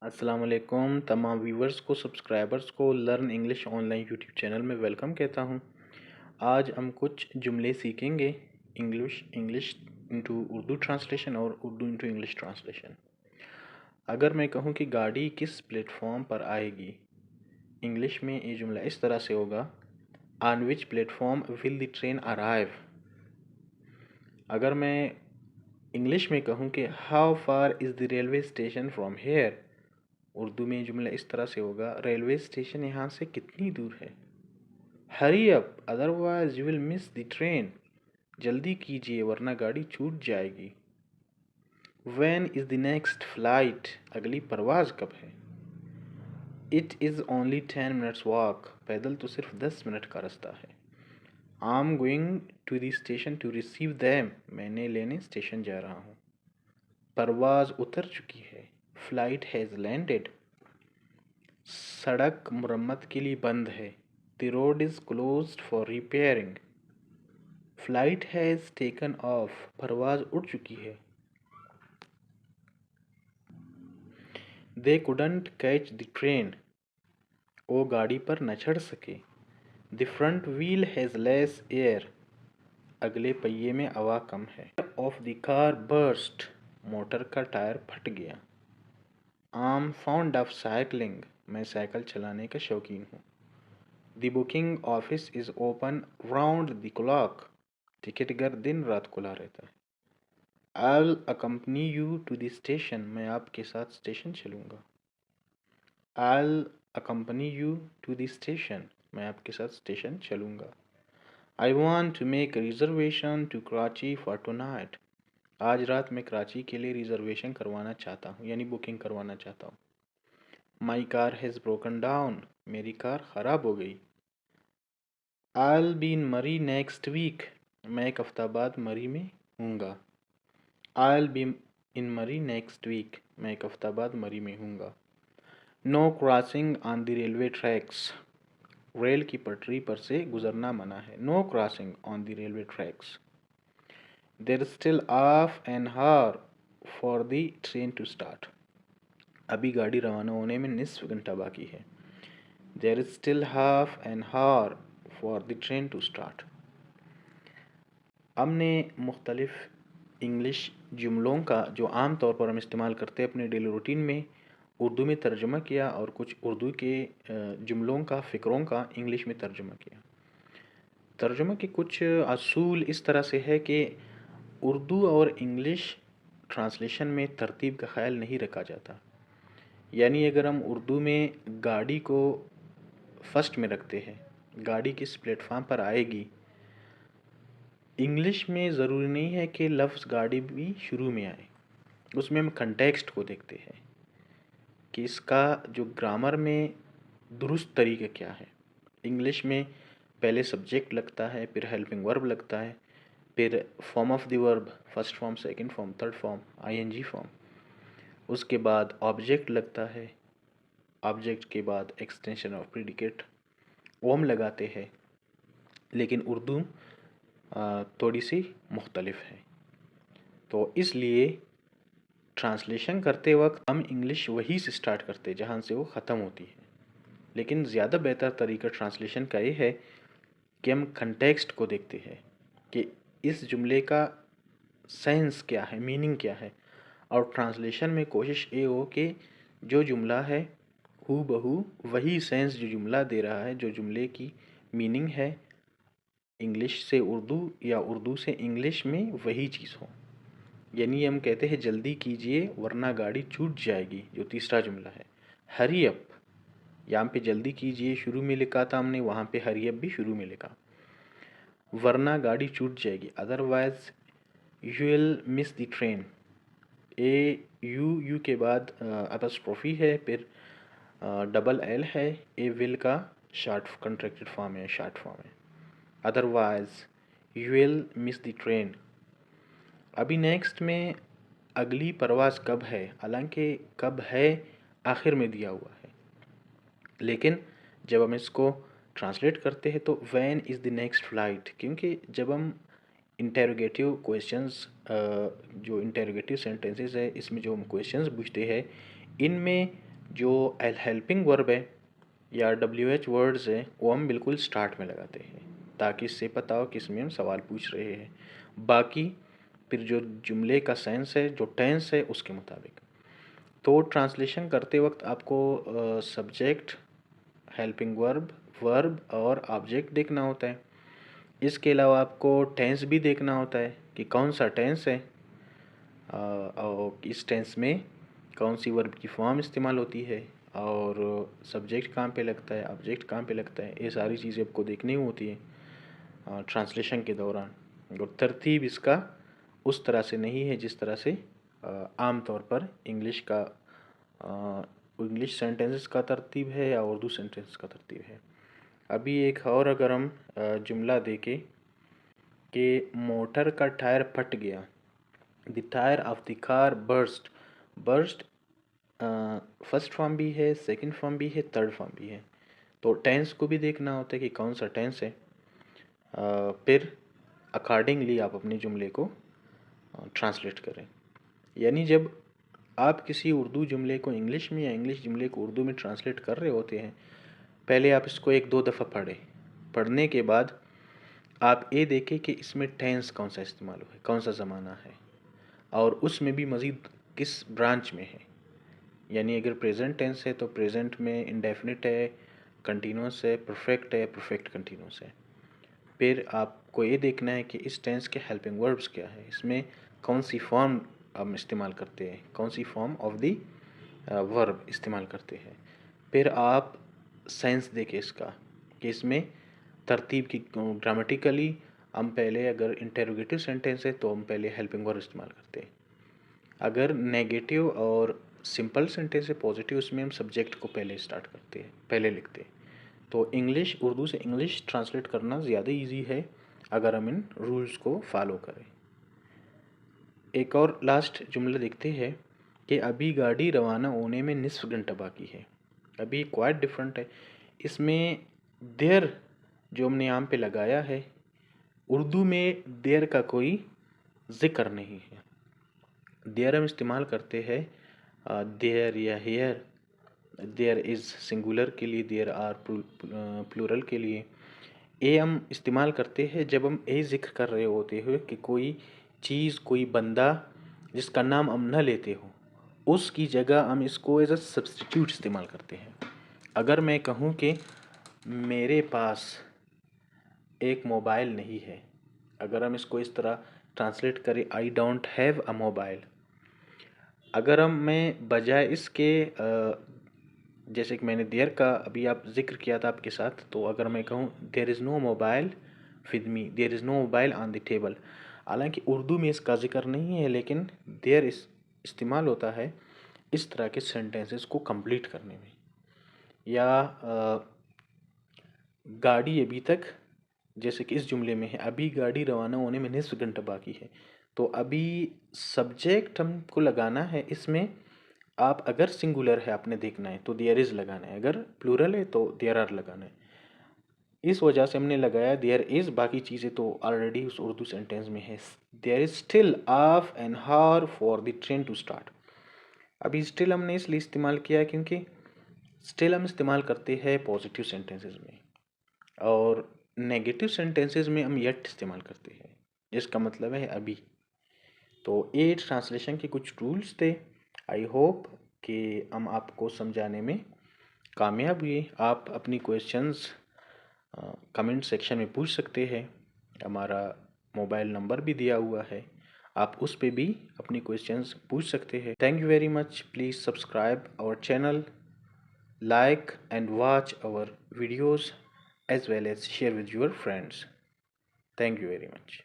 अस्सलाम वालेकुम तमाम व्यूवर्स को सब्सक्राइबर्स को learn English online YouTube channel में वेलकम कहता हूँ। आज हम कुछ जुमले सीखेंगे English English into Urdu translation और उर्दू इनटू इंग्लिश ट्रांसलेशन। अगर मैं कहूँ कि गाड़ी किस प्लेटफॉर्म पर आएगी, इंग्लिश में ये जुमला इस तरह से होगा, on which platform will the train arrive. अगर मैं इंग्लिश में कहूँ कि how far is the railway station from here, Urdu में जुमला इस तरह से होगा, रेलवे स्टेशन यहाँ से कितनी दूर है। Hurry up otherwise you will miss the train, जल्दी कीजिए वरना गाड़ी छूट जाएगी। When is the next flight, अगली परवाज़ कब है। It is only 10 minutes walk, पैदल तो सिर्फ 10 मिनट का रास्ता है। I am going to the station to receive them, मैंने लेने स्टेशन जा रहा हूँ। परवाज़ उतर चुकी है, फ्लाइट हैज़ लैंडेड। सड़क मुरम्मत के लिए बंद है, the road is closed for repairing. Flight has taken off, परवाज़ उड़ चुकी है। They couldn't catch the train, वो गाड़ी पर न चढ़ सके। The front wheel has less air, अगले पहिए में हवा कम है। Of the car burst, motor का टायर फट गया। I am fond of cycling, मैं साइकिल चलाने का शौकीन हूँ। The booking office is open round the clock, ticket घर दिन रात खुला रहता है। I'll accompany you to the station, मैं आपके साथ स्टेशन चलूँगा। I'll accompany you to the station, मैं आपके साथ स्टेशन चलूँगा। I want to make a reservation to Karachi for tonight, आज रात मैं कराची के लिए रिजर्वेशन करवाना चाहता हूँ, यानी बुकिंग करवाना चाहता हूँ। My car has broken down, मेरी कार ख़राब हो गई। I'll be in Murree next week, मैं एक हफ्ता बाद मरी में हूँगा। I'll be in Murree next week, मैं एक हफ्ता बाद मरी में हूँगा। No crossing on the railway tracks, rail की पटरी पर से गुजरना मना है। No crossing on the railway tracks. There is still half an hour for the train to start, अभी गाड़ी रवाना होने में निस्फ घंटा बाकी है। There is still half an hour for the train to start. हमने मुख्तलिफ इंग्लिश जुमलों का जो आम तौर पर हम इस्तेमाल करते हैं अपने डेली रूटीन में, उर्दू में तर्जुमा किया और कुछ उर्दू के जुमलों का फ़िक्रों का इंग्लिश में तर्जुमा किया। तर्जुमा के कुछ असूल इस तरह से है कि उर्दू और इंग्लिश ट्रांसलेशन में तरतीब का ख़्याल नहीं रखा जाता। यानी अगर हम उर्दू में गाड़ी को फर्स्ट में रखते हैं, गाड़ी किस प्लेटफार्म पर आएगी, इंग्लिश में ज़रूरी नहीं है कि लफ्ज़ गाड़ी भी शुरू में आए। उसमें हम कंटेक्स्ट को देखते हैं कि इसका जो ग्रामर में दुरुस्त तरीका क्या है। इंग्लिश में पहले सब्जेक्ट लगता है, फिर हेल्पिंग वर्ब लगता है, फिर form of the verb, first form, second form, third form, ING form. उसके बाद ऑब्जेक्ट लगता है, ऑब्जेक्ट के बाद एक्सटेंशन ऑफ प्रीडिकेट ओम लगाते हैं। लेकिन उर्दू थोड़ी सी मुख्तलिफ है, तो इसलिए ट्रांसलेशन करते वक्त हम इंग्लिश वहीं से स्टार्ट करते हैं जहाँ से वो ख़त्म होती है। लेकिन ज़्यादा बेहतर तरीका ट्रांसलेशन का ये है कि हम कंटेक्स्ट को देखते हैं कि इस जुमले का सेंस क्या है, मीनिंग क्या है, और ट्रांसलेशन में कोशिश ये हो कि जो जुमला है हू बहू वही सेंस जो जुमला दे रहा है, जो जुमले की मीनिंग है, इंग्लिश से उर्दू या उर्दू से इंग्लिश में वही चीज़ हो। यानी हम कहते हैं जल्दी कीजिए वरना गाड़ी छूट जाएगी, जो तीसरा जुमला है। हरी अप, यहाँ पे जल्दी कीजिए शुरू में लिखा था हमने, वहाँ पे हरी अप भी शुरू में लिखा। वरना गाड़ी छूट जाएगी, otherwise you will miss the train. You के बाद अपस्ट्रोफी है, फिर डबल एल है, ए विल का शॉर्ट कंट्रैक्टेड फॉर्म है, शॉर्ट फॉर्म है। Otherwise you will miss the train. अभी नेक्स्ट में अगली परवाज़ कब है, हालांकि कब है आखिर में दिया हुआ है, लेकिन जब हम इसको ट्रांसलेट करते हैं तो when is the next flight, क्योंकि जब हम इंटेरोगेटिव क्वेश्चंस, जो इंटेरोगेटिव सेंटेंसेस है, इसमें जो हम क्वेश्चंस पूछते हैं, इनमें जो हेल्पिंग वर्ब है या WH वर्ड्स है वो हम बिल्कुल स्टार्ट में लगाते हैं ताकि इससे पता हो किस में हम सवाल पूछ रहे हैं। बाकी फिर जो जुमले का सेंस है, जो टेंस है, उसके मुताबिक। तो ट्रांसलेशन करते वक्त आपको सब्जेक्ट, हेल्पिंग वर्ब, वर्ब और ऑब्जेक्ट देखना होता है। इसके अलावा आपको टेंस भी देखना होता है कि कौन सा टेंस है और इस टेंस में कौन सी वर्ब की फॉर्म इस्तेमाल होती है और सब्जेक्ट कहाँ पे लगता है, ऑब्जेक्ट कहाँ पे लगता है। ये सारी चीज़ें आपको देखनी होती है ट्रांसलेशन के दौरान। और तरतीब इसका उस तरह से नहीं है जिस तरह से आम तौर पर इंग्लिश सेंटेंसेस का तरतीब है या उर्दू सेंटेंस का तरतीब है। अभी एक और अगर हम जुमला देखें कि मोटर का टायर फट गया, the tyre of the car burst. Burst first form भी है, सेकंड फॉर्म भी है, थर्ड फॉर्म भी है। तो टेंस को भी देखना होता है कि कौन सा टेंस है। फिर अकॉर्डिंगली आप अपने जुमले को ट्रांसलेट करें। यानी जब आप किसी उर्दू जुमले को इंग्लिश में या इंग्लिश जुमले को उर्दू में ट्रांसलेट कर रहे होते हैं, पहले आप इसको एक दो दफ़ा पढ़ें। पढ़ने के बाद आप ये देखें कि इसमें टेंस कौन सा इस्तेमाल हुआ है, कौन सा ज़माना है और उसमें भी मज़ीद किस ब्रांच में है। यानी अगर प्रेजेंट टेंस है तो प्रेजेंट में इंडेफिनिट है, कंटिन्यूस है, परफेक्ट है, परफेक्ट कंटिन्यूस है। फिर आपको ये देखना है कि इस टेंस के हेल्पिंग वर्ब्स क्या है, इसमें कौन सी फॉर्म हम इस्तेमाल करते हैं, कौन सी फॉर्म ऑफ दी वर्ब इस्तेमाल करते हैं। फिर आप सेंस देखें इसका कि इसमें तरतीब की ग्रामेटिकली हम पहले अगर इंटेरोगेटिव सेंटेंस है तो हम पहले हेल्पिंग वर्ब इस्तेमाल करते हैं। अगर नेगेटिव और सिंपल सेंटेंस है पॉजिटिव, उसमें हम सब्जेक्ट को पहले स्टार्ट करते हैं, पहले लिखते हैं। तो इंग्लिश उर्दू से इंग्लिश ट्रांसलेट करना ज़्यादा इजी है अगर हम इन रूल्स को फॉलो करें। एक और लास्ट जुमला देखते हैं कि अभी गाड़ी रवाना होने में निस्फ घंटा बाकी है। अभी क्वाइट डिफरेंट है। इसमें देर जो हमने यहाँ पे लगाया है, उर्दू में देर का कोई ज़िक्र नहीं है। देयर हम इस्तेमाल करते हैं देयर या हेयर। देयर इज़ सिंगुलर के लिए, देयर आर प्लूरल के लिए। ये हम इस्तेमाल करते हैं जब हम ये ज़िक्र कर रहे होते हैं कि कोई चीज़, कोई बंदा जिसका नाम हम न लेते हो, उसकी जगह हम इसको एज अ सब्स्टिट्यूट इस्तेमाल करते हैं। अगर मैं कहूँ कि मेरे पास एक मोबाइल नहीं है, अगर हम इसको इस तरह ट्रांसलेट करें, I don't have a mobile. अगर मैं बजाय इसके जैसे कि मैंने देयर का अभी आप जिक्र किया था आपके साथ, तो अगर मैं कहूँ there is no mobile with me, there is no mobile on the table. हालांकि उर्दू में इसका जिक्र नहीं है, लेकिन देयर इस्तेमाल होता है इस तरह के सेंटेंसेस को कंप्लीट करने में। या गाड़ी अभी तक, जैसे कि इस जुमले में है अभी गाड़ी रवाना होने में निस्फ घंटा बाकी है, तो अभी सब्जेक्ट हमको लगाना है इसमें। आप अगर सिंगुलर है आपने देखना है तो देयर इज़ लगाना है, अगर प्लूरल है तो देयर आर लगाना है। इस वजह से हमने लगाया देयर इज़, बाकी चीज़ें तो ऑलरेडी उस उर्दू सेंटेंस में है। There is still half an hour for the train to start. अभी स्टिल हमने इसलिए इस्तेमाल किया है क्योंकि स्टिल हम इस्तेमाल करते हैं पॉजिटिव सेंटेंसेस में और नेगेटिव सेंटेंसेस में हम येट इस्तेमाल करते हैं, जिसका मतलब है अभी। तो ये ट्रांसलेशन के कुछ रूल्स थे। आई होप कि हम आपको समझाने में कामयाब हुए। आप अपनी क्वेश्चंस कमेंट सेक्शन में पूछ सकते हैं। हमारा मोबाइल नंबर भी दिया हुआ है, आप उस पे भी अपनी क्वेश्चंस पूछ सकते हैं। Thank you very much. Please subscribe our channel, like and watch our videos as well as share with your friends. Thank you very much.